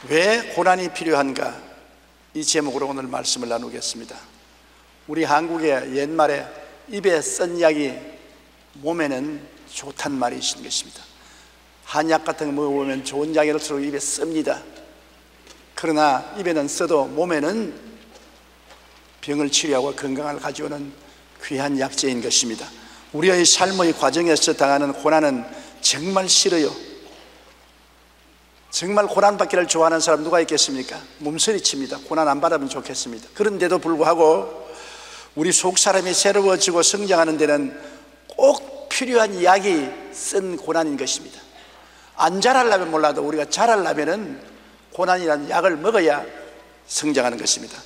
왜 고난이 필요한가? 이 제목으로 오늘 말씀을 나누겠습니다. 우리 한국에 옛말에 입에 쓴 약이 몸에는 좋단 말이 있는 것입니다. 한약 같은 거 먹어보면 좋은 약일수록 입에 씁니다. 그러나 입에는 써도 몸에는 병을 치료하고 건강을 가져오는 귀한 약재인 것입니다. 우리의 삶의 과정에서 당하는 고난은 정말 싫어요. 정말 고난받기를 좋아하는 사람 누가 있겠습니까? 몸서리칩니다. 고난 안 받으면 좋겠습니다. 그런데도 불구하고 우리 속 사람이 새로워지고 성장하는 데는 꼭 필요한 약이 쓴 고난인 것입니다. 안 자라려면 몰라도 우리가 자라려면 고난이라는 약을 먹어야 성장하는 것입니다.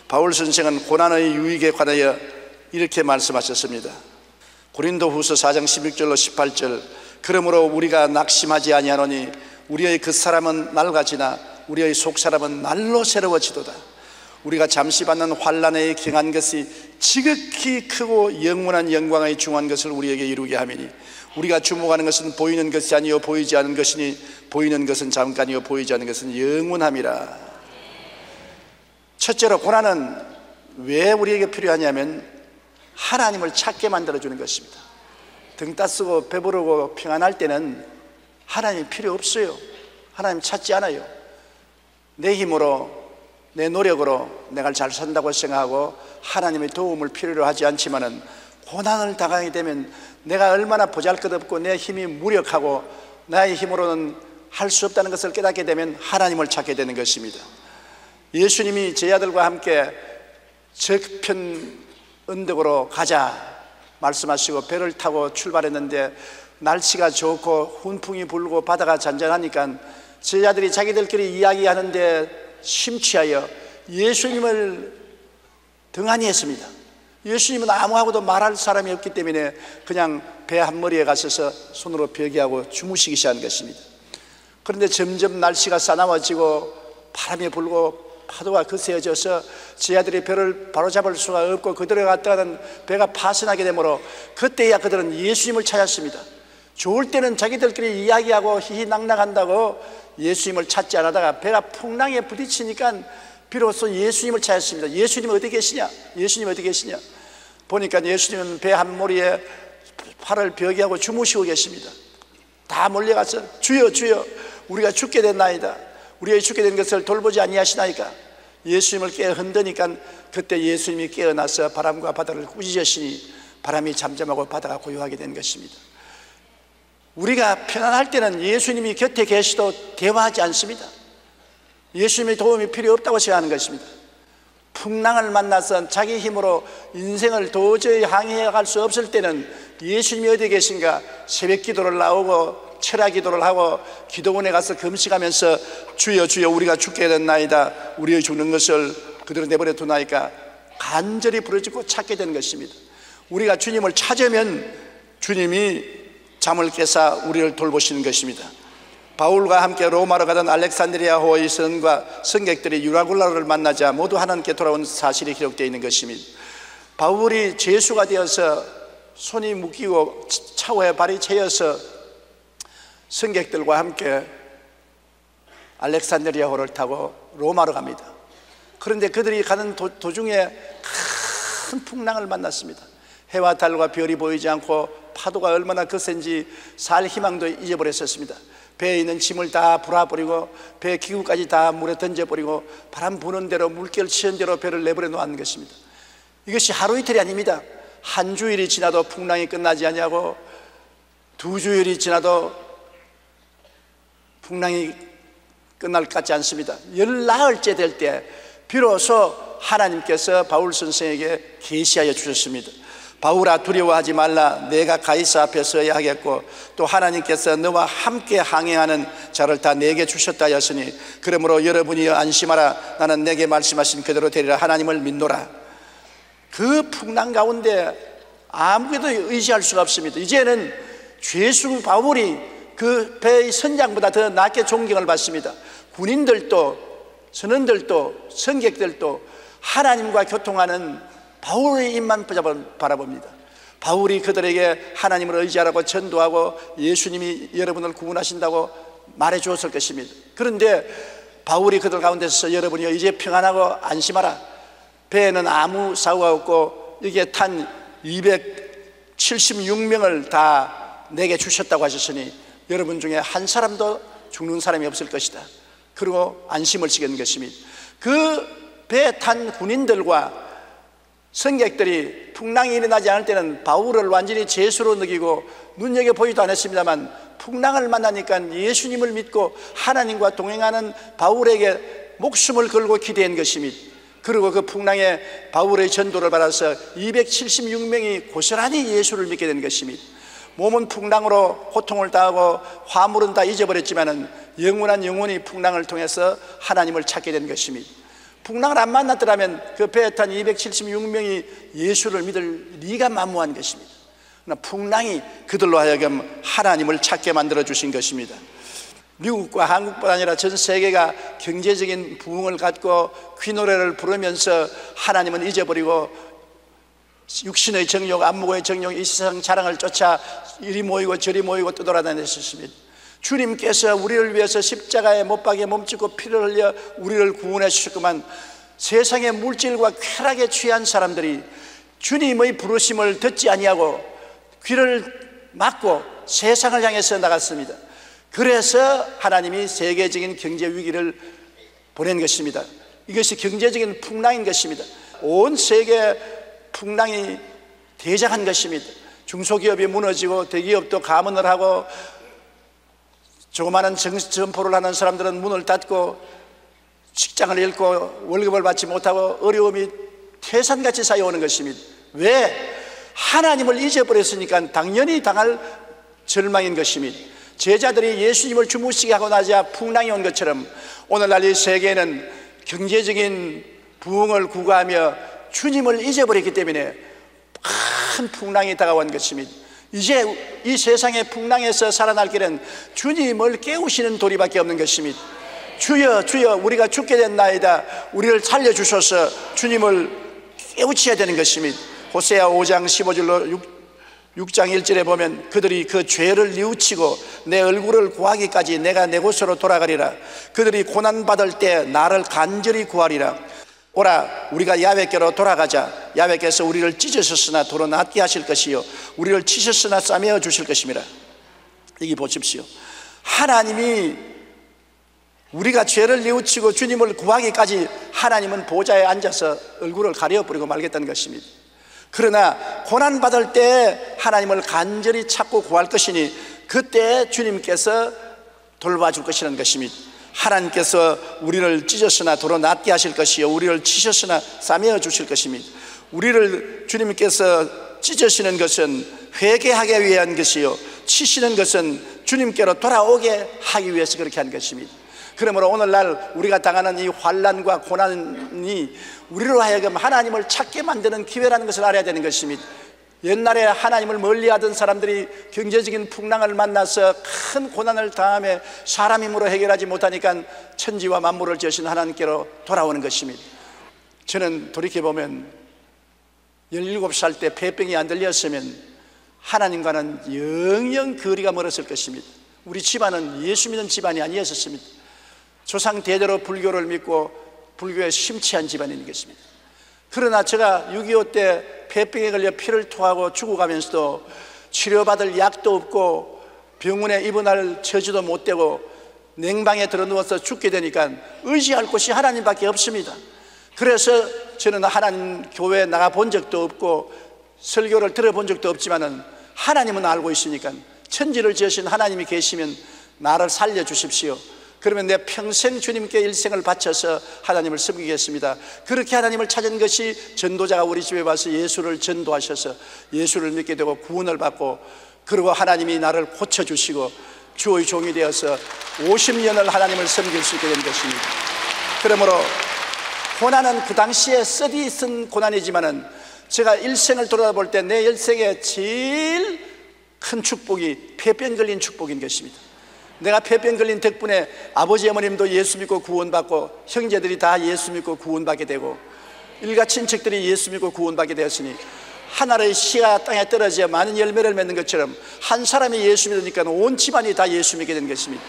바울 선생은 고난의 유익에 관하여 이렇게 말씀하셨습니다. 고린도후서 4장 11절로 18절, 그러므로 우리가 낙심하지 아니하노니 우리의 겉사람은 낡아지나 우리의 속사람은 날로 새로워지도다. 우리가 잠시 받는 환난에 경한 것이 지극히 크고 영원한 영광의 중한 것을 우리에게 이루게 하미니 우리가 주목하는 것은 보이는 것이 아니요 보이지 않은 것이니 보이는 것은 잠깐이요 보이지 않는 것은 영원함이라. 첫째로 고난은 왜 우리에게 필요하냐면 하나님을 찾게 만들어주는 것입니다. 등 따쓰고 배부르고 평안할 때는 하나님 필요 없어요. 하나님 찾지 않아요. 내 힘으로 내 노력으로 내가 잘 산다고 생각하고 하나님의 도움을 필요로 하지 않지만은 고난을 당하게 되면 내가 얼마나 보잘것없고 내 힘이 무력하고 나의 힘으로는 할 수 없다는 것을 깨닫게 되면 하나님을 찾게 되는 것입니다. 예수님이 제자들과 함께 저편 언덕으로 가자 말씀하시고 배를 타고 출발했는데 날씨가 좋고 훈풍이 불고 바다가 잔잔하니까 제자들이 자기들끼리 이야기하는데 심취하여 예수님을 등한히 했습니다. 예수님은 아무하고도 말할 사람이 없기 때문에 그냥 배 한머리에 가셔서 손으로 벼기하고 주무시기 시작한 것입니다. 그런데 점점 날씨가 싸나워지고 바람이 불고 파도가 거세져서 제자들이 배를 바로잡을 수가 없고 그들에 갔다가는 배가 파손하게 되므로 그때야 그들은 예수님을 찾았습니다. 좋을 때는 자기들끼리 이야기하고 희희낙낙한다고 예수님을 찾지 않다가 배가 풍랑에 부딪히니까 비로소 예수님을 찾았습니다. 예수님 어디 계시냐? 예수님 어디 계시냐? 보니까 예수님은 배 한 모리에 팔을 벼기하고 주무시고 계십니다. 다 몰려가서 주여 주여 우리가 죽게 됐나이다. 우리의 죽게 된 것을 돌보지 아니하시나이까? 예수님을 깨어 흔드니까 그때 예수님이 깨어나서 바람과 바다를 꾸짖으시니 바람이 잠잠하고 바다가 고요하게 된 것입니다. 우리가 편안할 때는 예수님이 곁에 계시도 대화하지 않습니다. 예수님의 도움이 필요 없다고 생각하는 것입니다. 풍랑을 만나서 자기 힘으로 인생을 도저히 항해할 수 없을 때는 예수님이 어디 계신가? 새벽 기도를 나오고 철야 기도를 하고 기도원에 가서 금식하면서 주여 주여 우리가 죽게 됐나이다. 우리의 죽는 것을 그대로 내버려 두나이까 간절히 부르짖고 찾게 되는 것입니다. 우리가 주님을 찾으면 주님이 잠을 깨사 우리를 돌보시는 것입니다. 바울과 함께 로마로 가던 알렉산드리아 호의 선과 승객들이 유라굴라를 만나자 모두 하나님께 돌아온 사실이 기록되어 있는 것입니다. 바울이 죄수가 되어서 손이 묶이고 차고에 발이 채여서 승객들과 함께 알렉산드리아호를 타고 로마로 갑니다. 그런데 그들이 가는 도중에 큰 풍랑을 만났습니다. 해와 달과 별이 보이지 않고 파도가 얼마나 거센지 살 희망도 잊어버렸었습니다. 배에 있는 짐을 다 불아버리고 배 기구까지 다 물에 던져버리고 바람 부는 대로 물결 치는 대로 배를 내버려 놓은 것입니다. 이것이 하루 이틀이 아닙니다. 한 주일이 지나도 풍랑이 끝나지 아니하고 두 주일이 지나도 풍랑이 끝날 것 같지 않습니다. 열나흘째 될 때 비로소 하나님께서 바울 선생에게 계시하여 주셨습니다. 바울아 두려워하지 말라. 내가 가이사 앞에 서야 하겠고 또 하나님께서 너와 함께 항해하는 자를 다 내게 주셨다 하였으니 그러므로 여러분이 안심하라. 나는 내게 말씀하신 그대로 되리라. 하나님을 믿노라. 그 풍랑 가운데 아무것도 의지할 수가 없습니다. 이제는 죄수 바울이 그 배의 선장보다 더 낮게 존경을 받습니다. 군인들도 선원들도 승객들도 하나님과 교통하는 바울의 입만 바라봅니다. 바울이 그들에게 하나님을 의지하라고 전도하고 예수님이 여러분을 구원하신다고 말해 주었을 것입니다. 그런데 바울이 그들 가운데서 여러분이여 이제 평안하고 안심하라. 배에는 아무 사고가 없고 이게 탄 276명을 다 내게 주셨다고 하셨으니 여러분 중에 한 사람도 죽는 사람이 없을 것이다. 그리고 안심을 시키는 것입니다. 그 배에 탄 군인들과 승객들이 풍랑이 일어나지 않을 때는 바울을 완전히 죄수로 느끼고 눈여겨 보지도 않았습니다만 풍랑을 만나니까 예수님을 믿고 하나님과 동행하는 바울에게 목숨을 걸고 기대한 것입니다. 그리고 그 풍랑에 바울의 전도를 받아서 276명이 고스란히 예수를 믿게 된 것입니다. 몸은 풍랑으로 고통을 당하고 화물은 다 잊어버렸지만 영원한 영혼이 풍랑을 통해서 하나님을 찾게 된 것입니다. 풍랑을 안 만났더라면 그 배에 탄 276명이 예수를 믿을 리가 만무한 것입니다. 그러나 풍랑이 그들로 하여금 하나님을 찾게 만들어 주신 것입니다. 미국과 한국뿐 아니라 전 세계가 경제적인 부흥을 갖고 귀노래를 부르면서 하나님은 잊어버리고 육신의 정욕, 안목의 정욕, 이 세상 자랑을 쫓아 이리 모이고 저리 모이고 떠돌아다녔습니다. 주님께서 우리를 위해서 십자가에 못 박에 몸짓고 피를 흘려 우리를 구원해 주셨구만. 세상의 물질과 쾌락에 취한 사람들이 주님의 부르심을 듣지 아니하고 귀를 막고 세상을 향해서 나갔습니다. 그래서 하나님이 세계적인 경제 위기를 보낸 것입니다. 이것이 경제적인 풍랑인 것입니다. 온 세계 풍랑이 대장한 것입니다. 중소기업이 무너지고 대기업도 감원을 하고 조그마한 점포를 하는 사람들은 문을 닫고 직장을 잃고 월급을 받지 못하고 어려움이 태산같이 쌓여오는 것입니다. 왜? 하나님을 잊어버렸으니까 당연히 당할 절망인 것입니다. 제자들이 예수님을 주무시게 하고 나자 풍랑이 온 것처럼 오늘날 이 세계는 경제적인 부흥을 구가하며 주님을 잊어버렸기 때문에 큰 풍랑이 다가온 것입니다. 이제 이 세상의 풍랑에서 살아날 길은 주님을 깨우시는 도리밖에 없는 것입니다. 주여 주여 우리가 죽게 됐나이다, 우리를 살려주셔서 주님을 깨우쳐야 되는 것입니다. 호세아 5장 15절로 6장 1절에 보면 그들이 그 죄를 뉘우치고 내 얼굴을 구하기까지 내가 내 곳으로 돌아가리라. 그들이 고난받을 때 나를 간절히 구하리라. 오라 우리가 야훼께로 돌아가자. 야훼께서 우리를 찢으셨으나 도로 낫게 하실 것이요 우리를 치셨으나 싸매어 주실 것임이라. 여기 보십시오. 하나님이 우리가 죄를 뉘우치고 주님을 구하기까지 하나님은 보좌에 앉아서 얼굴을 가려버리고 말겠다는 것입니다. 그러나 고난받을 때 하나님을 간절히 찾고 구할 것이니 그때 주님께서 돌봐줄 것이라는 것입니다. 하나님께서 우리를 찢었으나 도로 낫게 하실 것이요 우리를 치셨으나 싸매어 주실 것입니다. 우리를 주님께서 찢으시는 것은 회개하게 위한 것이요 치시는 것은 주님께로 돌아오게 하기 위해서 그렇게 한 것입니다. 그러므로 오늘날 우리가 당하는 이 환난과 고난이 우리로 하여금 하나님을 찾게 만드는 기회라는 것을 알아야 되는 것입니다. 옛날에 하나님을 멀리하던 사람들이 경제적인 풍랑을 만나서 큰 고난을 당하며 사람 힘으로 해결하지 못하니까 천지와 만물을 지으신 하나님께로 돌아오는 것입니다. 저는 돌이켜보면 17살 때 폐병이 안 들렸으면 하나님과는 영영 거리가 멀었을 것입니다. 우리 집안은 예수 믿는 집안이 아니었습니다. 조상 대대로 불교를 믿고 불교에 심취한 집안인 것입니다. 그러나 제가 6.25 때 폐병에 걸려 피를 토하고 죽어가면서도 치료받을 약도 없고 병원에 입원할 처지도 못 되고 냉방에 들어 누워서 죽게 되니까 의지할 곳이 하나님밖에 없습니다. 그래서 저는 하나님 교회에 나가 본 적도 없고 설교를 들어본 적도 없지만은 하나님은 알고 있으니까 천지를 지으신 하나님이 계시면 나를 살려주십시오. 그러면 내 평생 주님께 일생을 바쳐서 하나님을 섬기겠습니다. 그렇게 하나님을 찾은 것이 전도자가 우리 집에 와서 예수를 전도하셔서 예수를 믿게 되고 구원을 받고 그리고 하나님이 나를 고쳐주시고 주의 종이 되어서 50년을 하나님을 섬길 수 있게 된 것입니다. 그러므로 고난은 그 당시에 쓰디 쓴 고난이지만은 제가 일생을 돌아볼 때 내 일생에 제일 큰 축복이 폐병 걸린 축복인 것입니다. 내가 폐병 걸린 덕분에 아버지 어머님도 예수 믿고 구원받고 형제들이 다 예수 믿고 구원받게 되고 일가 친척들이 예수 믿고 구원받게 되었으니 하나의 씨가 땅에 떨어져 많은 열매를 맺는 것처럼 한 사람이 예수 믿으니까 온 집안이 다 예수 믿게 된 것입니다.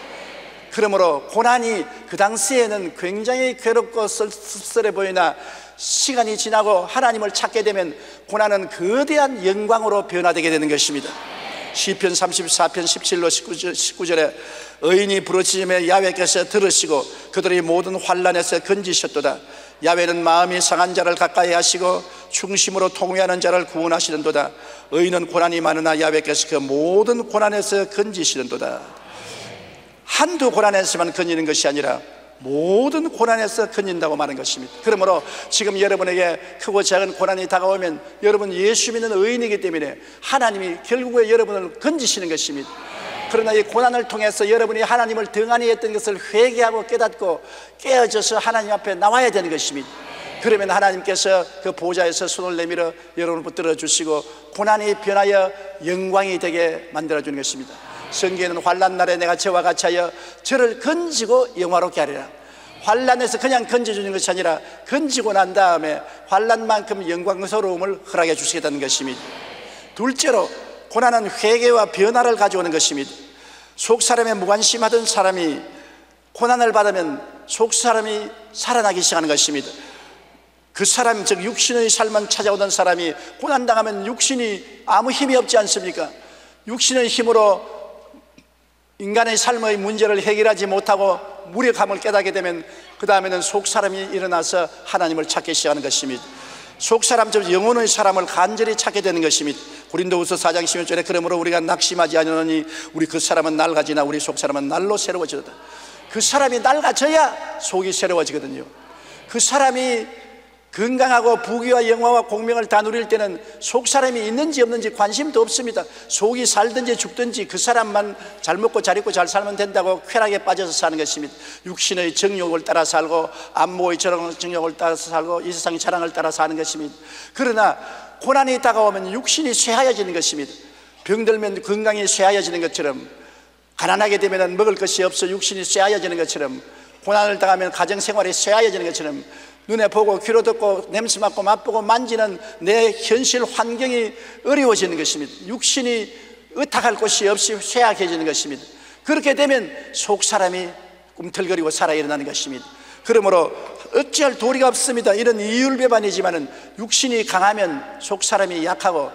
그러므로 고난이 그 당시에는 굉장히 괴롭고 씁쓸해 보이나 시간이 지나고 하나님을 찾게 되면 고난은 거대한 영광으로 변화되게 되는 것입니다. 시편 34편 17로 19절에 의인이 부르짖음에 야훼께서 들으시고 그들의 모든 환난에서 건지셨도다. 야훼는 마음이 상한 자를 가까이 하시고 충심으로 통회하는 자를 구원하시는도다. 의인은 고난이 많으나 야훼께서 그 모든 고난에서 건지시는도다. 한두 고난에서만 건지는 것이 아니라 모든 고난에서 건진다고 말한 것입니다. 그러므로 지금 여러분에게 크고 작은 고난이 다가오면 여러분 예수 믿는 의인이기 때문에 하나님이 결국에 여러분을 건지시는 것입니다. 그러나 이 고난을 통해서 여러분이 하나님을 등한히 했던 것을 회개하고 깨닫고 깨어져서 하나님 앞에 나와야 되는 것입니다. 그러면 하나님께서 그 보좌에서 손을 내밀어 여러분을 붙들어 주시고 고난이 변하여 영광이 되게 만들어주는 것입니다. 성경에는 환난 날에 내가 저와 같이 하여 저를 건지고 영화롭게 하리라. 환난에서 그냥 건져주는 것이 아니라 건지고 난 다음에 환난만큼 영광스러움을 허락해 주시겠다는 것입니다. 둘째로 고난은 회개와 변화를 가져오는 것입니다. 속사람에 무관심하던 사람이 고난을 받으면 속사람이 살아나기 시작하는 것입니다. 그 사람, 즉 육신의 삶만 찾아오던 사람이 고난당하면 육신이 아무 힘이 없지 않습니까? 육신의 힘으로 인간의 삶의 문제를 해결하지 못하고 무력함을 깨닫게 되면 그 다음에는 속사람이 일어나서 하나님을 찾기 시작하는 것입니다. 속사람, 즉 영혼의 사람을 간절히 찾게 되는 것입니다. 고린도후서 4장 11절에 그러므로 우리가 낙심하지 않으니 우리 그 사람은 낡아지나 우리 속사람은 날로 새로워지도다. 그 사람이 낡아져야 속이 새로워지거든요. 그 사람이 건강하고 부귀와 영화와 공명을 다 누릴 때는 속사람이 있는지 없는지 관심도 없습니다. 속이 살든지 죽든지 그 사람만 잘 먹고 잘 입고 잘 살면 된다고 쾌락에 빠져서 사는 것입니다. 육신의 정욕을 따라 살고 안목의 정욕을 따라서 살고 이 세상의 자랑을 따라 사는 것입니다. 그러나 고난이 다가오면 육신이 쇠하여지는 것입니다. 병들면 건강이 쇠하여지는 것처럼, 가난하게 되면 먹을 것이 없어 육신이 쇠하여지는 것처럼, 고난을 당하면 가정생활이 쇠하여지는 것처럼 눈에 보고 귀로 듣고 냄새 맡고 맛보고 만지는 내 현실 환경이 어려워지는 것입니다. 육신이 의탁할 곳이 없이 쇠약해지는 것입니다. 그렇게 되면 속사람이 꿈틀거리고 살아 일어나는 것입니다. 그러므로 어찌할 도리가 없습니다. 이런 이율배반이지만은 육신이 강하면 속사람이 약하고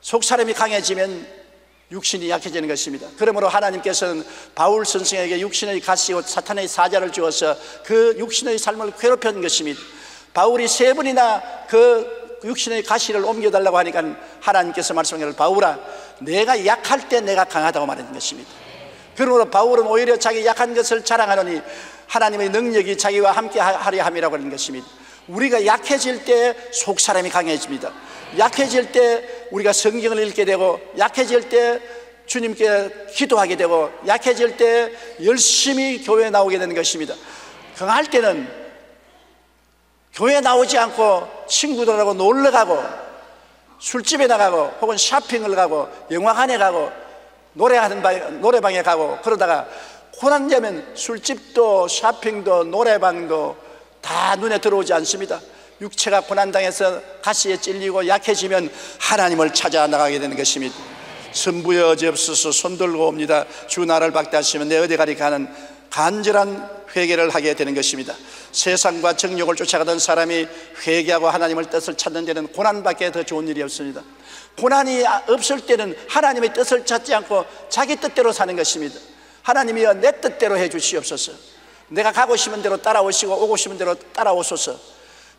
속사람이 강해지면 육신이 약해지는 것입니다. 그러므로 하나님께서는 바울 선생에게 육신의 가시와 사탄의 사자를 주어서 그 육신의 삶을 괴롭혔던 것입니다. 바울이 3번이나 그 육신의 가시를 옮겨달라고 하니까 하나님께서 말씀하시기를 바울아 내가 약할 때 내가 강하다고 말하는 것입니다. 그러므로 바울은 오히려 자기 약한 것을 자랑하노니 하나님의 능력이 자기와 함께 하려 함이라고 하는 것입니다. 우리가 약해질 때 속사람이 강해집니다. 약해질 때 우리가 성경을 읽게 되고, 약해질 때 주님께 기도하게 되고, 약해질 때 열심히 교회에 나오게 되는 것입니다. 강할 때는 교회에 나오지 않고 친구들하고 놀러가고 술집에 나가고 혹은 쇼핑을 가고 영화관에 가고 노래방에 가고 그러다가 고난되면 술집도 쇼핑도 노래방도 다 눈에 들어오지 않습니다. 육체가 고난당해서 가시에 찔리고 약해지면 하나님을 찾아 나가게 되는 것입니다. 선부여 접수서 손들고 옵니다. 주 나를 박대하시면 내 어디 가리 가는 간절한 회개를 하게 되는 것입니다. 세상과 정욕을 쫓아가던 사람이 회개하고 하나님의 뜻을 찾는 데는 고난밖에 더 좋은 일이 없습니다. 고난이 없을 때는 하나님의 뜻을 찾지 않고 자기 뜻대로 사는 것입니다. 하나님이여 내 뜻대로 해 주시옵소서. 내가 가고 싶은 대로 따라오시고 오고 싶은 대로 따라오소서.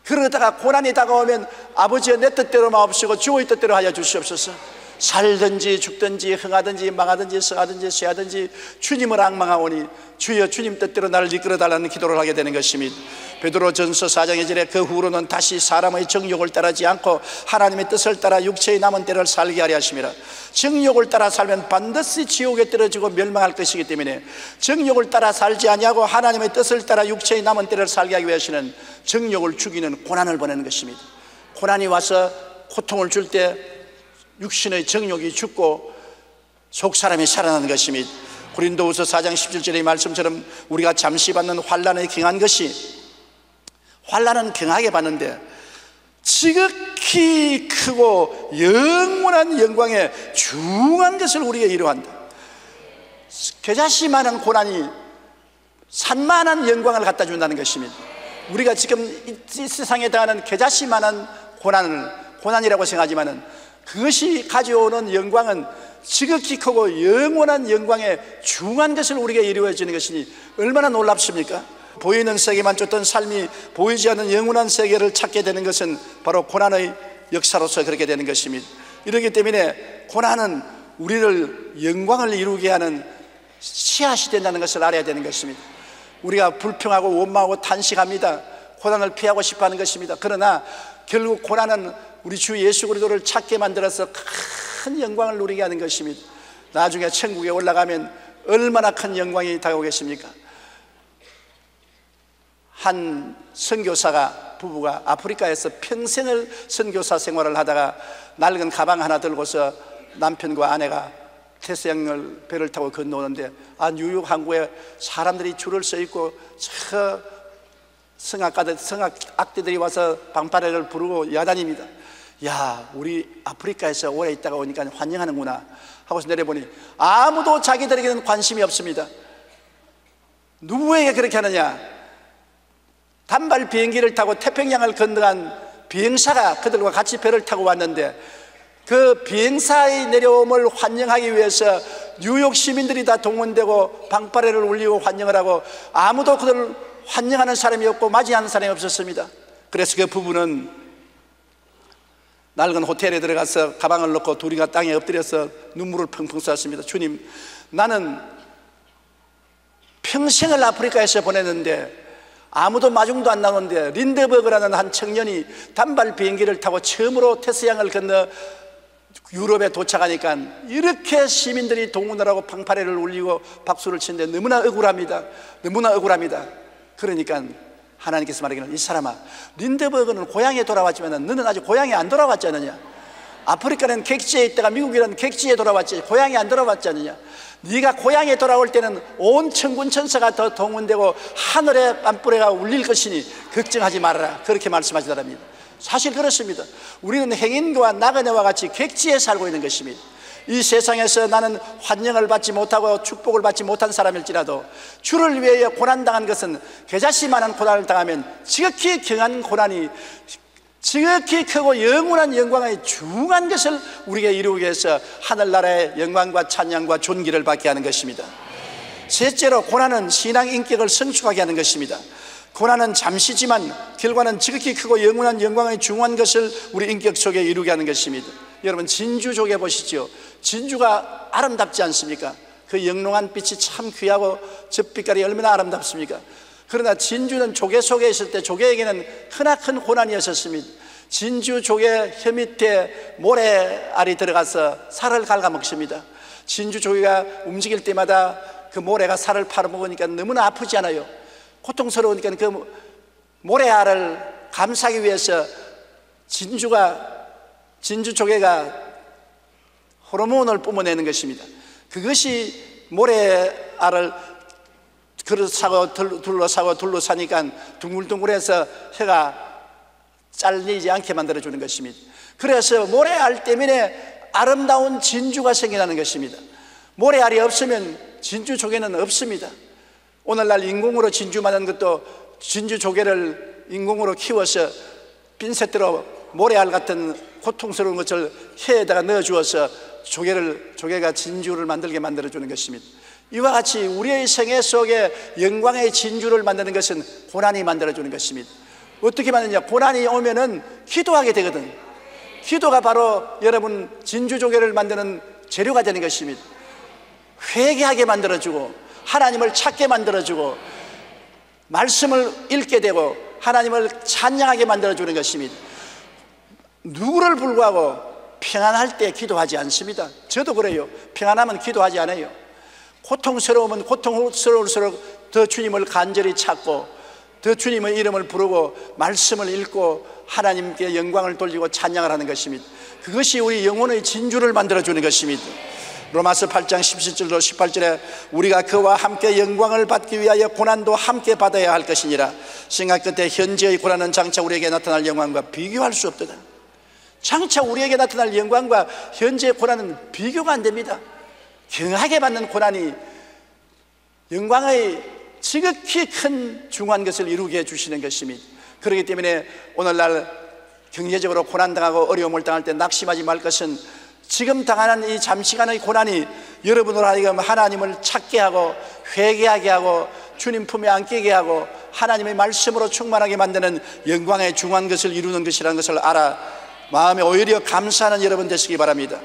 그러다가 고난이 다가오면 아버지여 내 뜻대로 마옵시고 주의 뜻대로 하여 주시옵소서. 살든지 죽든지 흥하든지 망하든지 성하든지 쇠하든지 주님을 앙망하오니 주여 주님 뜻대로 나를 이끌어달라는 기도를 하게 되는 것입니다. 베드로전서 4장 2절에 그 후로는 다시 사람의 정욕을 따르지 않고 하나님의 뜻을 따라 육체의 남은 때를 살게 하려 하심이라. 정욕을 따라 살면 반드시 지옥에 떨어지고 멸망할 것이기 때문에 정욕을 따라 살지 아니하고 하나님의 뜻을 따라 육체의 남은 때를 살게 하기 위해서는 정욕을 죽이는 고난을 보내는 것입니다. 고난이 와서 고통을 줄 때 육신의 정욕이 죽고 속사람이 살아나는 것입니다. 고린도후서 4장 17절의 말씀처럼 우리가 잠시 받는 환난에 경한 것이, 환난은 경하게 받는데 지극히 크고 영원한 영광에 중한 것을 우리에게 이루한다. 겨자씨만한 고난이 산만한 영광을 갖다 준다는 것입니다. 우리가 지금 이 세상에 당하는 겨자씨만한 고난이라고 생각하지만은 그것이 가져오는 영광은 지극히 크고 영원한 영광의 중한 것을 우리가 이루어지는 것이니 얼마나 놀랍습니까? 보이는 세계만 쫓던 삶이 보이지 않는 영원한 세계를 찾게 되는 것은 바로 고난의 역사로서 그렇게 되는 것입니다. 이렇기 때문에 고난은 우리를 영광을 이루게 하는 씨앗이 된다는 것을 알아야 되는 것입니다. 우리가 불평하고 원망하고 탄식합니다. 고난을 피하고 싶어하는 것입니다. 그러나 결국 고난은 우리 주 예수 그리스도를 찾게 만들어서 큰 영광을 누리게 하는 것입니다. 나중에 천국에 올라가면 얼마나 큰 영광이 다가오겠습니까? 한 선교사가 부부가 아프리카에서 평생을 선교사 생활을 하다가 낡은 가방 하나 들고서 남편과 아내가 태평양을 배를 타고 건너오는데 뉴욕 항구에 사람들이 줄을 서 있고 저 성악악대들이 와서 방파레를 부르고 야단입니다. 야, 우리 아프리카에서 오래 있다가 오니까 환영하는구나 하고서 내려보니 아무도 자기들에게는 관심이 없습니다. 누구에게 그렇게 하느냐? 단발 비행기를 타고 태평양을 건너간 비행사가 그들과 같이 배를 타고 왔는데 그 비행사의 내려옴을 환영하기 위해서 뉴욕 시민들이 다 동원되고 방파레를 울리고 환영을 하고 아무도 그들을 환영하는 사람이 없고 맞이하는 사람이 없었습니다. 그래서 그 부부는 낡은 호텔에 들어가서 가방을 놓고 둘이가 땅에 엎드려서 눈물을 펑펑 쏟았습니다. 주님, 나는 평생을 아프리카에서 보냈는데 아무도 마중도 안 나오는데 린드버그라는 한 청년이 단발 비행기를 타고 처음으로 태평양을 건너 유럽에 도착하니까 이렇게 시민들이 동원을 하고 방파레를 울리고 박수를 치는데 너무나 억울합니다. 너무나 억울합니다. 그러니까 하나님께서 말하기를 이 사람아, 린드버그는 고향에 돌아왔지만 너는 아직 고향에 안 돌아왔지 않느냐? 아프리카는 객지에 있다가 미국이라는 객지에 돌아왔지 고향에 안 돌아왔지 않느냐? 네가 고향에 돌아올 때는 온 천군 천사가 더 동원되고 하늘의 빰뿌레가 울릴 것이니 걱정하지 말아라, 그렇게 말씀하시더랍니다. 사실 그렇습니다. 우리는 행인과 나그네와 같이 객지에 살고 있는 것입니다. 이 세상에서 나는 환영을 받지 못하고 축복을 받지 못한 사람일지라도 주를 위하여 고난당한 것은 겨자씨만한 고난을 당하면 지극히 경한 고난이 지극히 크고 영원한 영광의 중한 것을 우리가 이루기 위해서 하늘나라의 영광과 찬양과 존귀를 받게 하는 것입니다. 셋째로, 고난은 신앙 인격을 성숙하게 하는 것입니다. 고난은 잠시지만 결과는 지극히 크고 영원한 영광의 중한 것을 우리 인격 속에 이루게 하는 것입니다. 여러분, 진주 조개 보시죠. 진주가 아름답지 않습니까? 그 영롱한 빛이 참 귀하고 젖빛깔이 얼마나 아름답습니까? 그러나 진주는 조개 속에 있을 때 조개에게는 크나큰 고난이었습니다. 진주 조개 혀 밑에 모래알이 들어가서 살을 갉아먹습니다. 진주 조개가 움직일 때마다 그 모래가 살을 팔아먹으니까 너무나 아프지 않아요? 고통스러우니까 그 모래알을 감싸기 위해서 진주 조개가 호르몬을 뿜어내는 것입니다. 그것이 모래알을 둘러싸니까 둥글둥글해서 혀가 잘리지 않게 만들어주는 것입니다. 그래서 모래알 때문에 아름다운 진주가 생겨나는 것입니다. 모래알이 없으면 진주 조개는 없습니다. 오늘날 인공으로 진주 만드는 것도 진주 조개를 인공으로 키워서 핀셋으로 모래알 같은 고통스러운 것을 혀에다가 넣어주어서 조개가 진주를 만들게 만들어주는 것입니다. 이와 같이 우리의 생애 속에 영광의 진주를 만드는 것은 고난이 만들어주는 것입니다. 어떻게 만드냐? 고난이 오면은 기도하게 되거든. 기도가 바로 여러분 진주 조개를 만드는 재료가 되는 것입니다. 회개하게 만들어주고 하나님을 찾게 만들어주고 말씀을 읽게 되고 하나님을 찬양하게 만들어주는 것입니다. 누구를 불구하고 평안할 때 기도하지 않습니다. 저도 그래요. 평안하면 기도하지 않아요. 고통스러우면 고통스러울수록 더 주님을 간절히 찾고 더 주님의 이름을 부르고 말씀을 읽고 하나님께 영광을 돌리고 찬양을 하는 것입니다. 그것이 우리 영혼의 진주를 만들어주는 것입니다. 로마서 8장 17절로 18절에 우리가 그와 함께 영광을 받기 위하여 고난도 함께 받아야 할 것이니라. 생각 끝에 현재의 고난은 장차 우리에게 나타날 영광과 비교할 수 없도다. 장차 우리에게 나타날 영광과 현재의 고난은 비교가 안 됩니다. 경하게 받는 고난이 영광의 지극히 큰 중요한 것을 이루게 해주시는 것입니다. 그렇기 때문에 오늘날 경제적으로 고난당하고 어려움을 당할 때 낙심하지 말 것은 지금 당하는 이 잠시간의 고난이 여러분으로 하여금 하나님을 찾게 하고 회개하게 하고 주님 품에 안기게 하고 하나님의 말씀으로 충만하게 만드는 영광의 중요한 것을 이루는 것이라는 것을 알아 마음에 오히려 감사하는 여러분 되시기 바랍니다.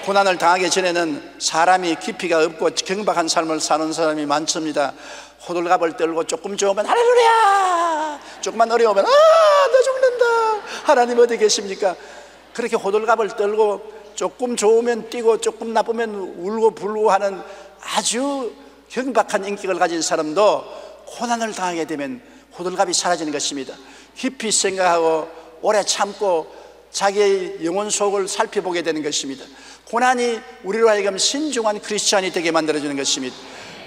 고난을 당하기 전에는 사람이 깊이가 없고 경박한 삶을 사는 사람이 많습니다. 호들갑을 떨고 조금 좋으면 할렐루야, 조금만 어려우면 나 죽는다, 하나님 어디 계십니까? 그렇게 호들갑을 떨고 조금 좋으면 뛰고 조금 나쁘면 울고 불고 하는 아주 경박한 인격을 가진 사람도 고난을 당하게 되면 호들갑이 사라지는 것입니다. 깊이 생각하고 오래 참고 자기의 영혼 속을 살펴보게 되는 것입니다. 고난이 우리로 하여금 신중한 크리스찬이 되게 만들어주는 것입니다.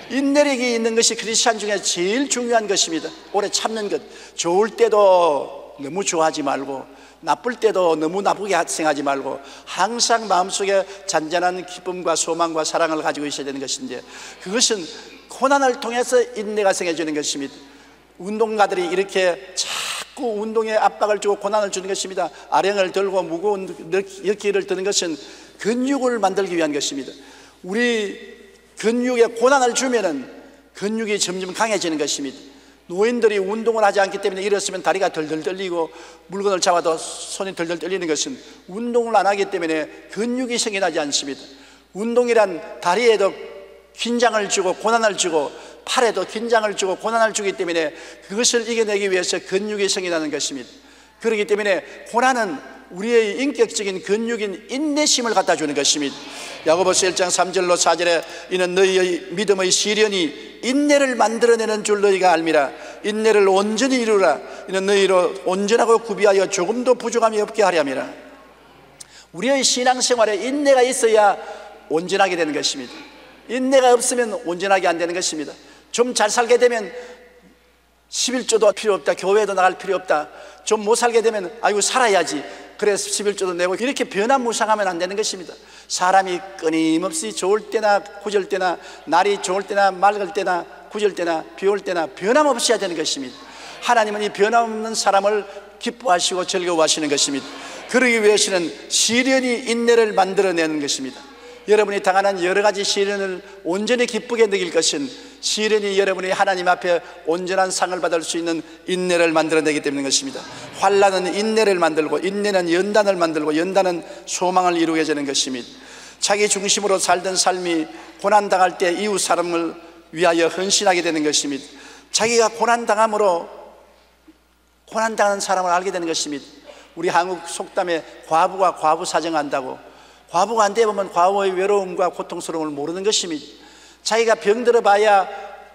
인내력이 있는 것이 크리스찬 중에 제일 중요한 것입니다. 오래 참는 것. 좋을 때도 너무 좋아하지 말고 나쁠 때도 너무 나쁘게 생각하지 말고 항상 마음속에 잔잔한 기쁨과 소망과 사랑을 가지고 있어야 되는 것인데, 그것은 고난을 통해서 인내가 생겨지는 것입니다. 운동가들이 이렇게 자꾸 운동에 압박을 주고 고난을 주는 것입니다. 아령을 들고 무거운 역기를 드는 것은 근육을 만들기 위한 것입니다. 우리 근육에 고난을 주면은 근육이 점점 강해지는 것입니다. 노인들이 운동을 하지 않기 때문에 일었으면 다리가 덜덜 떨리고 물건을 잡아도 손이 덜덜 떨리는 것은 운동을 안 하기 때문에 근육이 생겨나지 않습니다. 운동이란 다리에도 긴장을 주고 고난을 주고 팔에도 긴장을 주고 고난을 주기 때문에 그것을 이겨내기 위해서 근육이 생겨나는 것입니다. 그렇기 때문에 고난은 우리의 인격적인 근육인 인내심을 갖다 주는 것입니다. 야고보서 1장 3절로 4절에 이는 너희의 믿음의 시련이 인내를 만들어내는 줄 너희가 알미라. 인내를 온전히 이루라. 이는 너희로 온전하고 구비하여 조금도 부족함이 없게 하렴이라. 우리의 신앙생활에 인내가 있어야 온전하게 되는 것입니다. 인내가 없으면 온전하게 안 되는 것입니다. 좀 잘 살게 되면 11조도 필요 없다, 교회도 나갈 필요 없다. 좀 못 살게 되면 아이고 살아야지, 그래서 11조도 내고, 이렇게 변화무쌍하면 안 되는 것입니다. 사람이 끊임없이 좋을 때나 구절 때나, 날이 좋을 때나 맑을 때나 구절 때나 비 올 때나 변함없이 해야 되는 것입니다. 하나님은 이 변함없는 사람을 기뻐하시고 즐거워하시는 것입니다. 그러기 위해서는 시련이 인내를 만들어내는 것입니다. 여러분이 당하는 여러 가지 시련을 온전히 기쁘게 느낄 것은 시련이 여러분이 하나님 앞에 온전한 상을 받을 수 있는 인내를 만들어내기 때문인 것입니다. 환난은 인내를 만들고, 인내는 연단을 만들고, 연단은 소망을 이루게 되는 것입니다. 자기 중심으로 살던 삶이 고난당할 때 이웃 사람을 위하여 헌신하게 되는 것입니다. 자기가 고난당함으로 고난당하는 사람을 알게 되는 것입니다. 우리 한국 속담에 과부가 과부 사정한다고, 과부가 안 되면 과부의 외로움과 고통스러움을 모르는 것입니다. 자기가 병들어 봐야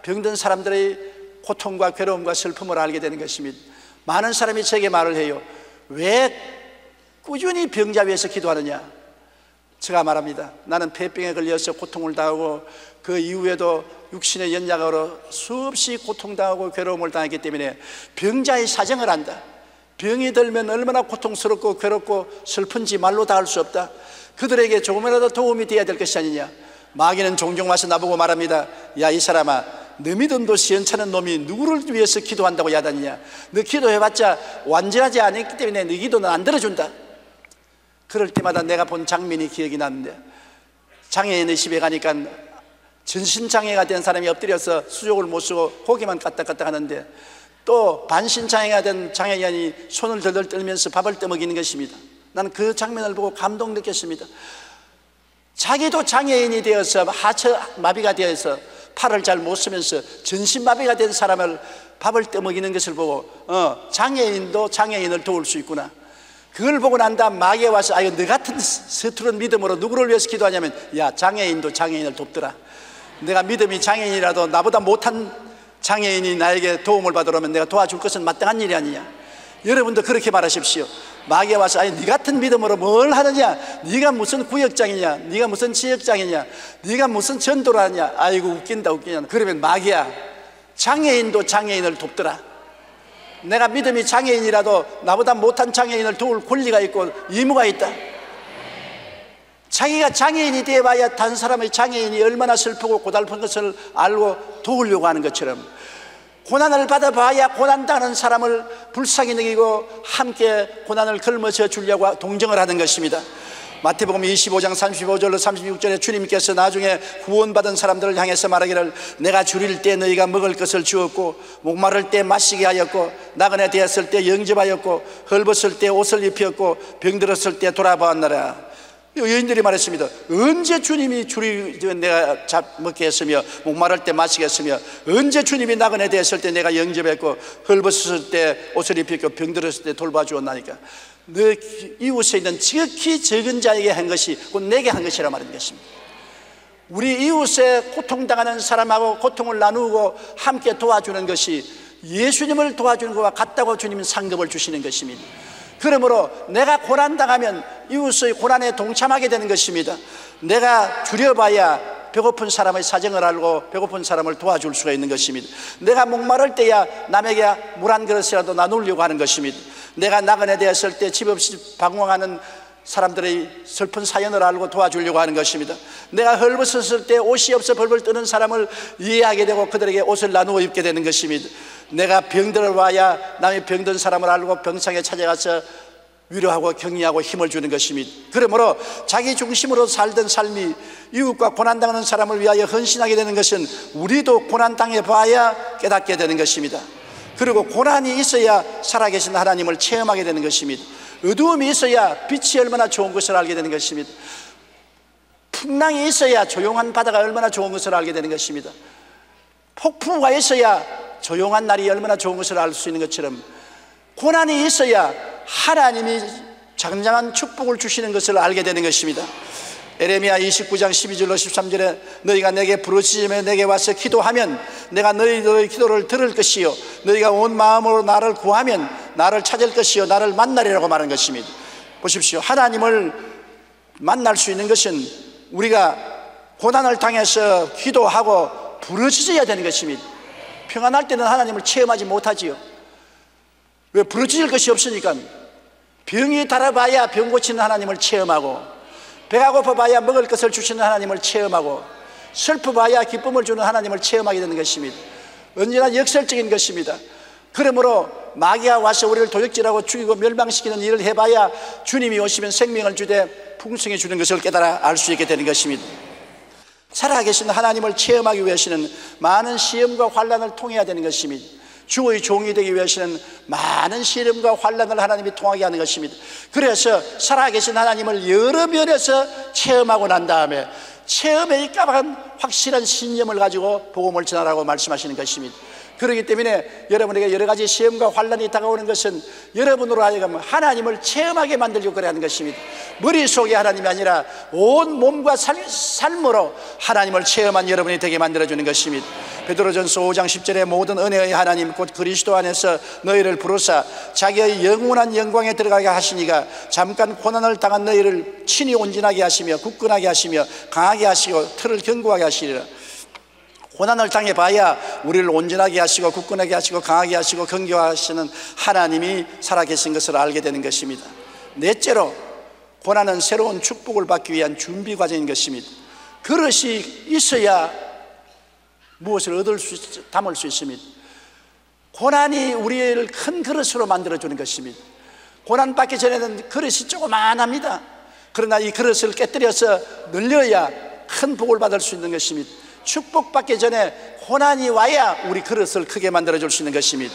병든 사람들의 고통과 괴로움과 슬픔을 알게 되는 것입니다. 많은 사람이 제게 말을 해요. 왜 꾸준히 병자 위해서 기도하느냐? 제가 말합니다. 나는 폐병에 걸려서 고통을 당하고 그 이후에도 육신의 연약으로 수없이 고통당하고 괴로움을 당했기 때문에 병자의 사정을 안다. 병이 들면 얼마나 고통스럽고 괴롭고 슬픈지 말로 다 할 수 없다. 그들에게 조금이라도 도움이 되어야 될 것이 아니냐. 마귀는 종종 와서 나보고 말합니다. 야, 이 사람아, 너 믿음도 시원찮은 놈이 누구를 위해서 기도한다고 야단이냐? 너 기도해봤자 완전하지 않았기 때문에 네 기도는 안 들어준다. 그럴 때마다 내가 본 장면이 기억이 나는데, 장애인의 집에 가니까 전신장애가 된 사람이 엎드려서 수족을 못 쓰고 고개만 까딱까딱 하는데, 또 반신장애가 된 장애인이 손을 덜덜 떨면서 밥을 떠먹이는 것입니다. 나는 그 장면을 보고 감동 느꼈습니다. 자기도 장애인이 되어서 하체 마비가 되어서 팔을 잘 못 쓰면서 전신 마비가 된 사람을 밥을 떠먹이는 것을 보고 장애인도 장애인을 도울 수 있구나. 그걸 보고 난 다음 마귀에 와서 아유, 너 같은 서투른 믿음으로 누구를 위해서 기도하냐면, 야, 장애인도 장애인을 돕더라. 내가 믿음이 장애인이라도 나보다 못한 장애인이 나에게 도움을 받으려면 내가 도와줄 것은 마땅한 일이 아니냐. 여러분도 그렇게 말하십시오. 마귀에 와서 아니, 네 같은 믿음으로 뭘 하느냐, 네가 무슨 구역장이냐, 네가 무슨 지역장이냐, 네가 무슨 전도를 하냐. 아이고 웃긴다. 그러면 마귀야, 장애인도 장애인을 돕더라. 내가 믿음이 장애인이라도 나보다 못한 장애인을 도울 권리가 있고 의무가 있다. 자기가 장애인이 되어봐야 다른 사람의 장애인이 얼마나 슬프고 고달픈 것을 알고 도우려고 하는 것처럼, 고난을 받아봐야 고난당하는 사람을 불쌍히 여기고 함께 고난을 걸머져 주려고 동정을 하는 것입니다. 마태복음 25장 35절로 36절에 주님께서 나중에 구원받은 사람들을 향해서 말하기를 내가 줄일 때 너희가 먹을 것을 주었고 목마를 때 마시게 하였고 나그네 되었을 때 영접하였고 헐벗을 때 옷을 입혔고 병들었을 때 돌아보았노라. 여인들이 말했습니다. 언제 주님이 내가 먹게 했으며 목마를 때 마시게 했으며 언제 주님이 나그네 되었을 때 내가 영접했고 헐벗을 때 옷을 입혔고 병들었을 때 돌봐주었나니까. 너 이웃에 있는 지극히 적은 자에게 한 것이 곧 내게 한 것이라 말하는 것입니다. 우리 이웃에 고통당하는 사람하고 고통을 나누고 함께 도와주는 것이 예수님을 도와주는 것과 같다고 주님은 상급을 주시는 것입니다. 그러므로 내가 고난당하면 이웃의 고난에 동참하게 되는 것입니다. 내가 줄여봐야 배고픈 사람의 사정을 알고 배고픈 사람을 도와줄 수가 있는 것입니다. 내가 목마를 때야 남에게 물 한 그릇이라도 나누려고 하는 것입니다. 내가 나그네 되었을 때 집 없이 방황하는 사람들의 슬픈 사연을 알고 도와주려고 하는 것입니다. 내가 헐벗었을 때 옷이 없어 벌벌 떠는 사람을 이해하게 되고 그들에게 옷을 나누어 입게 되는 것입니다. 내가 병들어 봐야 남의 병든 사람을 알고 병상에 찾아가서 위로하고 격려하고 힘을 주는 것입니다. 그러므로 자기 중심으로 살던 삶이 이웃과 고난당하는 사람을 위하여 헌신하게 되는 것은 우리도 고난당해 봐야 깨닫게 되는 것입니다. 그리고 고난이 있어야 살아계신 하나님을 체험하게 되는 것입니다. 어두움이 있어야 빛이 얼마나 좋은 것을 알게 되는 것입니다. 풍랑이 있어야 조용한 바다가 얼마나 좋은 것을 알게 되는 것입니다. 폭풍우가 있어야 조용한 날이 얼마나 좋은 것을 알 수 있는 것처럼 고난이 있어야 하나님이 장장한 축복을 주시는 것을 알게 되는 것입니다. 에레미야 29장 12절로 13절에 너희가 내게 부르짖으며 내게 와서 기도하면 내가 너희들의 기도를 들을 것이요 너희가 온 마음으로 나를 구하면 나를 찾을 것이요 나를 만나리라고 말한 것입니다. 보십시오. 하나님을 만날 수 있는 것은 우리가 고난을 당해서 기도하고 부르짖어야 되는 것입니다. 평안할 때는 하나님을 체험하지 못하지요. 왜? 부르짖을 것이 없으니까. 병이 달아봐야 병 고치는 하나님을 체험하고 배가 고파봐야 먹을 것을 주시는 하나님을 체험하고 슬퍼봐야 기쁨을 주는 하나님을 체험하게 되는 것입니다. 언제나 역설적인 것입니다. 그러므로 마귀가 와서 우리를 도적질하고 죽이고 멸망시키는 일을 해봐야 주님이 오시면 생명을 주되 풍성해 주는 것을 깨달아 알 수 있게 되는 것입니다. 살아계신 하나님을 체험하기 위해서는 많은 시험과 환난을 통해야 되는 것입니다. 주의 종이 되기 위해서는 많은 시련과 환난을 하나님이 통하게 하는 것입니다. 그래서 살아계신 하나님을 여러 면에서 체험하고 난 다음에 체험에 입각한 확실한 신념을 가지고 복음을 전하라고 말씀하시는 것입니다. 그렇기 때문에 여러분에게 여러 가지 시험과 환난이 다가오는 것은 여러분으로 하여금 하나님을 체험하게 만들려고 그래 하는 것입니다. 머릿속에 하나님이 아니라 온 몸과 삶으로 하나님을 체험한 여러분이 되게 만들어주는 것입니다. 베드로전서 5장 10절에 모든 은혜의 하나님 곧 그리스도 안에서 너희를 부르사 자기의 영원한 영광에 들어가게 하시니가 잠깐 고난을 당한 너희를 친히 온전하게 하시며 굳건하게 하시며 강하게 하시고 틀을 견고하게 하시리라. 고난을 당해봐야 우리를 온전하게 하시고 굳건하게 하시고 강하게 하시고 견고하시는 하나님이 살아계신 것을 알게 되는 것입니다. 넷째로 고난은 새로운 축복을 받기 위한 준비 과정인 것입니다. 그릇이 있어야 무엇을 담을 수 있습니다. 고난이 우리를 큰 그릇으로 만들어주는 것입니다. 고난 받기 전에는 그릇이 조그만합니다. 그러나 이 그릇을 깨뜨려서 늘려야 큰 복을 받을 수 있는 것입니다. 축복받기 전에 고난이 와야 우리 그릇을 크게 만들어줄 수 있는 것입니다.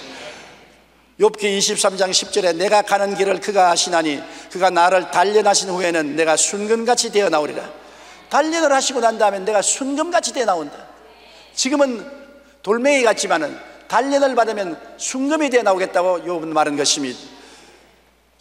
욥기 23장 10절에 내가 가는 길을 그가 아시나니 그가 나를 단련하신 후에는 내가 순금같이 되어 나오리라. 단련을 하시고 난 다음에 내가 순금같이 되어 나온다. 지금은 돌멩이 같지만은 단련을 받으면 순금이 되어 나오겠다고 욥은 말한 것입니다.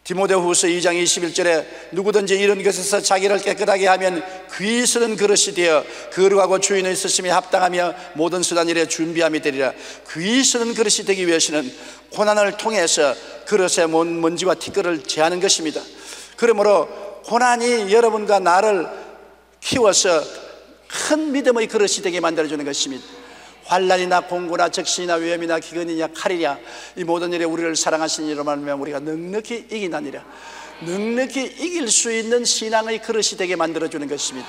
디모데후서 2장 21절에 누구든지 이런 것에서 자기를 깨끗하게 하면 귀 쓰는 그릇이 되어 거룩하고 주인의 쓰심에 합당하며 모든 수단 일에 준비함이 되리라. 귀 쓰는 그릇이 되기 위해서는 고난을 통해서 그릇의 먼지와 티끌을 제하는 것입니다. 그러므로 고난이 여러분과 나를 키워서 큰 믿음의 그릇이 되게 만들어주는 것입니다. 환난이나 공고나 적신이나 위험이나 기근이냐 칼이냐 이 모든 일에 우리를 사랑하신 이로 말하면 우리가 넉넉히 이기나니라. 넉넉히 이길 수 있는 신앙의 그릇이 되게 만들어주는 것입니다.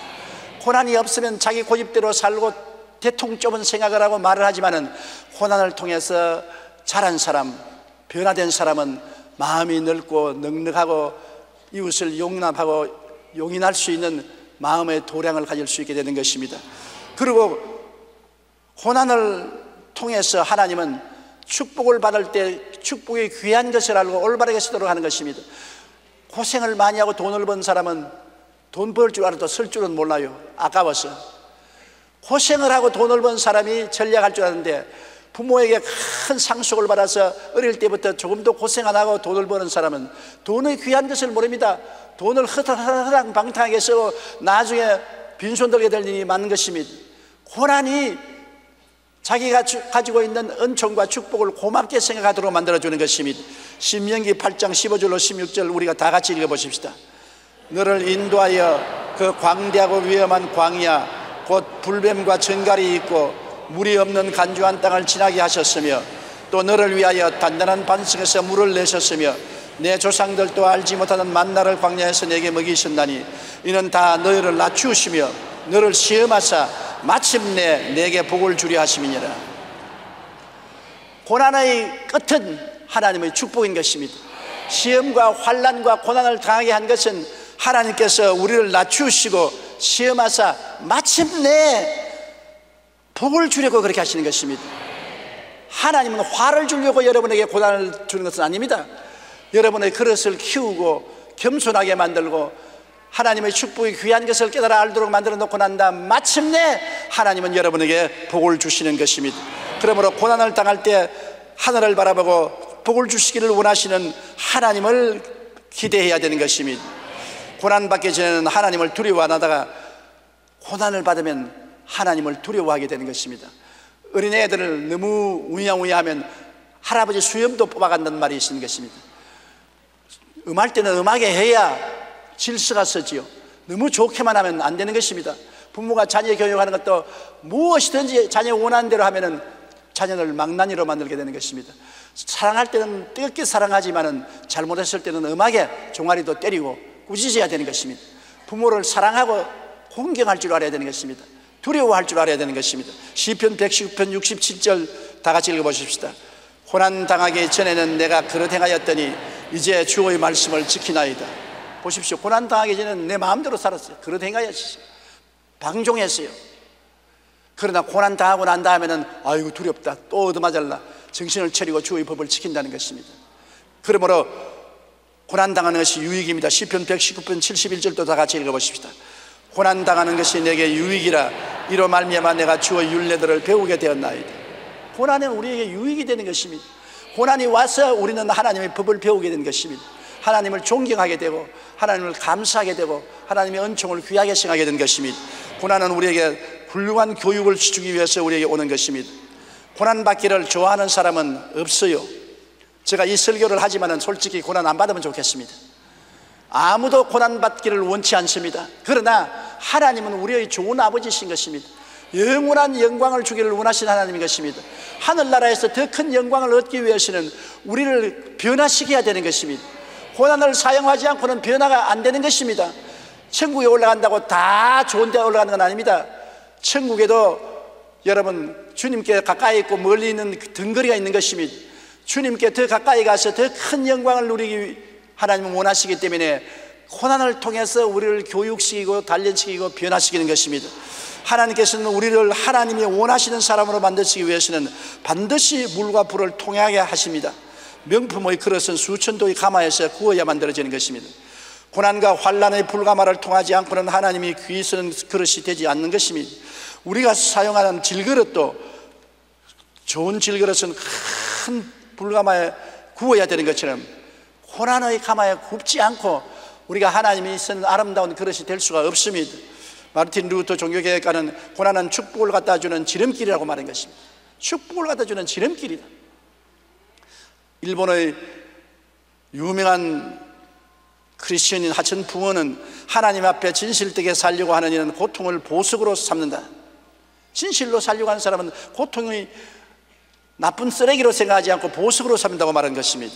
고난이 없으면 자기 고집대로 살고 대통좁은 생각을 하고 말을 하지만은 고난을 통해서 자란 사람, 변화된 사람은 마음이 넓고 넉넉하고 이웃을 용납하고 용인할 수 있는 마음의 도량을 가질 수 있게 되는 것입니다. 그리고 고난을 통해서 하나님은 축복을 받을 때 축복이 귀한 것을 알고 올바르게 쓰도록 하는 것입니다. 고생을 많이 하고 돈을 번 사람은 돈 벌 줄 알아도 쓸 줄은 몰라요. 아까워서. 고생을 하고 돈을 번 사람이 전략할 줄 아는데, 부모에게 큰 상속을 받아서 어릴 때부터 조금 더 고생 안 하고 돈을 버는 사람은 돈의 귀한 것을 모릅니다. 돈을 허당방탕하게 쓰고 나중에 빈손 들게 될 일이 많은 것입니다. 고난이 자기가 가지고 있는 은총과 축복을 고맙게 생각하도록 만들어주는 것입니다. 신명기 8장 15절로 16절 우리가 다 같이 읽어보십시다. 너를 인도하여 그 광대하고 위험한 광야 곧 불뱀과 정갈이 있고 물이 없는 간주한 땅을 지나게 하셨으며, 또 너를 위하여 단단한 반석에서 물을 내셨으며, 내 조상들도 알지 못하는 만나를 광야에서 내게 먹이셨나니 이는 다 너희를 낮추시며 너를 시험하사 마침내 내게 복을 주려 하심이니라. 고난의 끝은 하나님의 축복인 것입니다. 시험과 환난과 고난을 당하게 한 것은 하나님께서 우리를 낮추시고 시험하사 마침내 복을 주려고 그렇게 하시는 것입니다. 하나님은 화를 주려고 여러분에게 고난을 주는 것은 아닙니다. 여러분의 그릇을 키우고 겸손하게 만들고 하나님의 축복이 귀한 것을 깨달아 알도록 만들어 놓고 난 다음 마침내 하나님은 여러분에게 복을 주시는 것입니다. 그러므로 고난을 당할 때 하늘을 바라보고 복을 주시기를 원하시는 하나님을 기대해야 되는 것입니다. 고난받기 전에는 하나님을 두려워 안 하다가 고난을 받으면 하나님을 두려워하게 되는 것입니다. 어린애들을 너무 우야우야하면 할아버지 수염도 뽑아간다는 말이 있는 것입니다. 음할 때는 음하게 해야 질서가 서지요. 너무 좋게만 하면 안 되는 것입니다. 부모가 자녀 교육하는 것도 무엇이든지 자녀 원하는 대로 하면은 자녀를 망나니로 만들게 되는 것입니다. 사랑할 때는 뜨겁게 사랑하지만은 잘못했을 때는 음하게 종아리도 때리고 꾸짖어야 되는 것입니다. 부모를 사랑하고 공경할 줄 알아야 되는 것입니다. 두려워할 줄 알아야 되는 것입니다. 시편 119편 67절 다 같이 읽어보십시다. 고난 당하기 전에는 내가 그릇 행하였더니 이제 주의 말씀을 지키나이다. 보십시오. 고난 당하기 전에는 내 마음대로 살았어요. 그릇 행하였어요. 방종했어요. 그러나 고난 당하고 난 다음에는 아이고 두렵다, 또 얻어맞을라, 정신을 차리고 주의 법을 지킨다는 것입니다. 그러므로 고난 당하는 것이 유익입니다. 시편 119편 71절도 다 같이 읽어보십시다. 고난 당하는 것이 내게 유익이라 이로 말미암아 내가 주의 율례들을 배우게 되었나이다. 고난은 우리에게 유익이 되는 것입니다. 고난이 와서 우리는 하나님의 법을 배우게 되는 것입니다. 하나님을 존경하게 되고 하나님을 감사하게 되고 하나님의 은총을 귀하게 생각하게 되는 것입니다. 고난은 우리에게 훌륭한 교육을 주기 위해서 우리에게 오는 것입니다. 고난받기를 좋아하는 사람은 없어요. 제가 이 설교를 하지만은 솔직히 고난 안 받으면 좋겠습니다. 아무도 고난받기를 원치 않습니다. 그러나 하나님은 우리의 좋은 아버지신 것입니다. 영원한 영광을 주기를 원하시는 하나님인 것입니다. 하늘나라에서 더 큰 영광을 얻기 위해서는 우리를 변화시켜야 되는 것입니다. 고난을 사용하지 않고는 변화가 안 되는 것입니다. 천국에 올라간다고 다 좋은 데 올라가는 건 아닙니다. 천국에도 여러분 주님께 가까이 있고 멀리 있는 등거리가 있는 것입니다. 주님께 더 가까이 가서 더 큰 영광을 누리기 하나님은 원하시기 때문에 고난을 통해서 우리를 교육시키고 단련시키고 변화시키는 것입니다. 하나님께서는 우리를 하나님이 원하시는 사람으로 만드시기 위해서는 반드시 물과 불을 통하게 하십니다. 명품의 그릇은 수천 도의 가마에서 구워야 만들어지는 것입니다. 고난과 환난의 불가마를 통하지 않고는 하나님이 귀히 쓰는 그릇이 되지 않는 것입니다. 우리가 사용하는 질그릇도 좋은 질그릇은 큰 불가마에 구워야 되는 것처럼 고난의 가마에 굽지 않고 우리가 하나님이 쓰는 아름다운 그릇이 될 수가 없습니다. 마르틴 루터 종교개혁가는 고난은 축복을 갖다 주는 지름길이라고 말한 것입니다. 축복을 갖다 주는 지름길이다. 일본의 유명한 크리스천인 하천 부모는 하나님 앞에 진실되게 살려고 하는 이는 고통을 보석으로 삼는다. 진실로 살려고 하는 사람은 고통의 나쁜 쓰레기로 생각하지 않고 보석으로 삼는다고 말한 것입니다.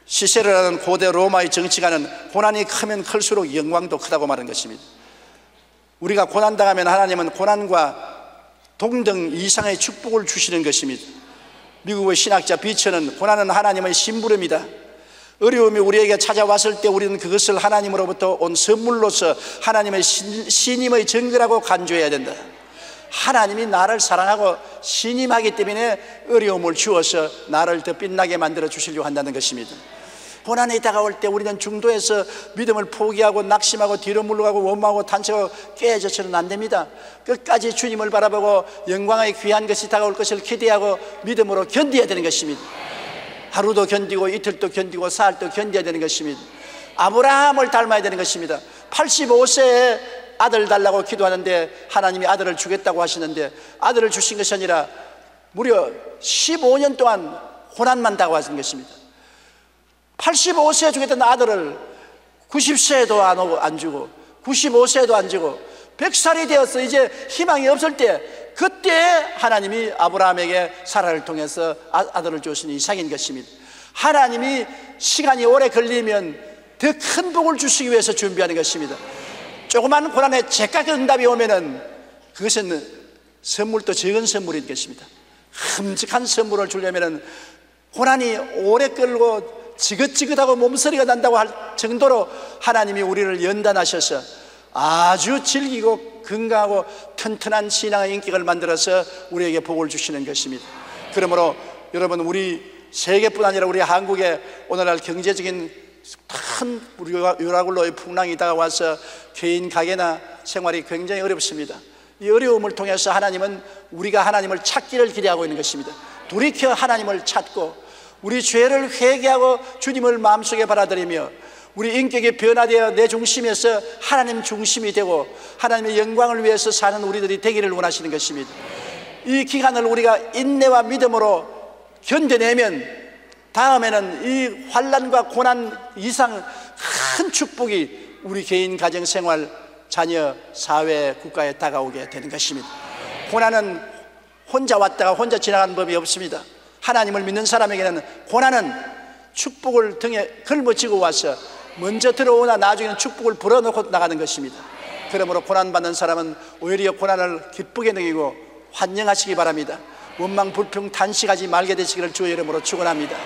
시세르라는 고대 로마의 정치가는 고난이 크면 클수록 영광도 크다고 말한 것입니다. 우리가 고난당하면 하나님은 고난과 동등 이상의 축복을 주시는 것입니다. 미국의 신학자 비처는 고난은 하나님의 심부름이다. 어려움이 우리에게 찾아왔을 때 우리는 그것을 하나님으로부터 온 선물로서 하나님의 신임의 증거라고 간주해야 된다. 하나님이 나를 사랑하고 신임하기 때문에 어려움을 주어서 나를 더 빛나게 만들어 주시려고 한다는 것입니다. 고난이 다가올 때 우리는 중도에서 믿음을 포기하고 낙심하고 뒤로 물러가고 원망하고 탄식하고 깨져서는 안 됩니다. 끝까지 주님을 바라보고 영광의 귀한 것이 다가올 것을 기대하고 믿음으로 견뎌야 되는 것입니다. 하루도 견디고 이틀도 견디고 사흘도 견뎌야 되는 것입니다. 아브라함을 닮아야 되는 것입니다. 85세에 아들 달라고 기도하는데 하나님이 아들을 주겠다고 하시는데 아들을 주신 것이 아니라 무려 15년 동안 고난만 당하신 것입니다. 85세에 주겠다는 아들을 90세에도 안 주고 95세에도 안 주고 100살이 되어서 이제 희망이 없을 때 그때 하나님이 아브라함에게 사라를 통해서 아들을 주신 이삭인 것입니다. 하나님이 시간이 오래 걸리면 더 큰 복을 주시기 위해서 준비하는 것입니다. 조그만 고난에 제깍 응답이 오면은 그것은 선물도 적은 선물인 것입니다. 흠직한 선물을 주려면은 고난이 오래 끌고 지긋지긋하고 몸서리가 난다고 할 정도로 하나님이 우리를 연단하셔서 아주 즐기고 건강하고 튼튼한 신앙의 인격을 만들어서 우리에게 복을 주시는 것입니다. 그러므로 여러분, 우리 세계뿐 아니라 우리 한국에 오늘날 경제적인 큰 유라굴로의 풍랑이 다가와서 개인 가게나 생활이 굉장히 어렵습니다. 이 어려움을 통해서 하나님은 우리가 하나님을 찾기를 기대하고 있는 것입니다. 돌이켜 하나님을 찾고 우리 죄를 회개하고 주님을 마음속에 받아들이며 우리 인격이 변화되어 내 중심에서 하나님 중심이 되고 하나님의 영광을 위해서 사는 우리들이 되기를 원하시는 것입니다. 이 기간을 우리가 인내와 믿음으로 견뎌내면 다음에는 이 환난과 고난 이상 큰 축복이 우리 개인, 가정, 생활, 자녀, 사회, 국가에 다가오게 되는 것입니다. 고난은 혼자 왔다가 혼자 지나가는 법이 없습니다. 하나님을 믿는 사람에게는 고난은 축복을 등에 걸머쥐고 와서 먼저 들어오나 나중에는 축복을 불어넣고 나가는 것입니다. 그러므로 고난받는 사람은 오히려 고난을 기쁘게 느끼고 환영하시기 바랍니다. 원망, 불평, 탄식하지 말게 되시기를 주의 이름으로 축원합니다.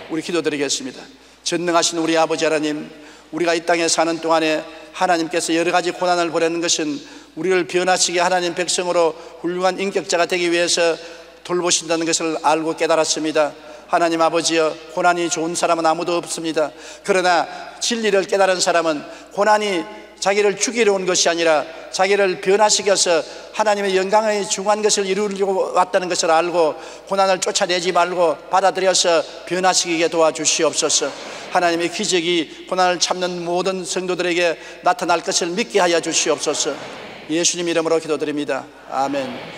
우리 기도드리겠습니다. 전능하신 우리 아버지 하나님, 우리가 이 땅에 사는 동안에 하나님께서 여러 가지 고난을 보내는 것은 우리를 변화시키게 하나님 백성으로 훌륭한 인격자가 되기 위해서 돌보신다는 것을 알고 깨달았습니다. 하나님 아버지여, 고난이 좋은 사람은 아무도 없습니다. 그러나 진리를 깨달은 사람은 고난이 자기를 죽이러 온 것이 아니라 자기를 변화시켜서 하나님의 영광의 중요한 것을 이루려고 왔다는 것을 알고 고난을 쫓아내지 말고 받아들여서 변화시키게 도와주시옵소서. 하나님의 기적이 고난을 참는 모든 성도들에게 나타날 것을 믿게 하여 주시옵소서. 예수님 이름으로 기도드립니다. 아멘.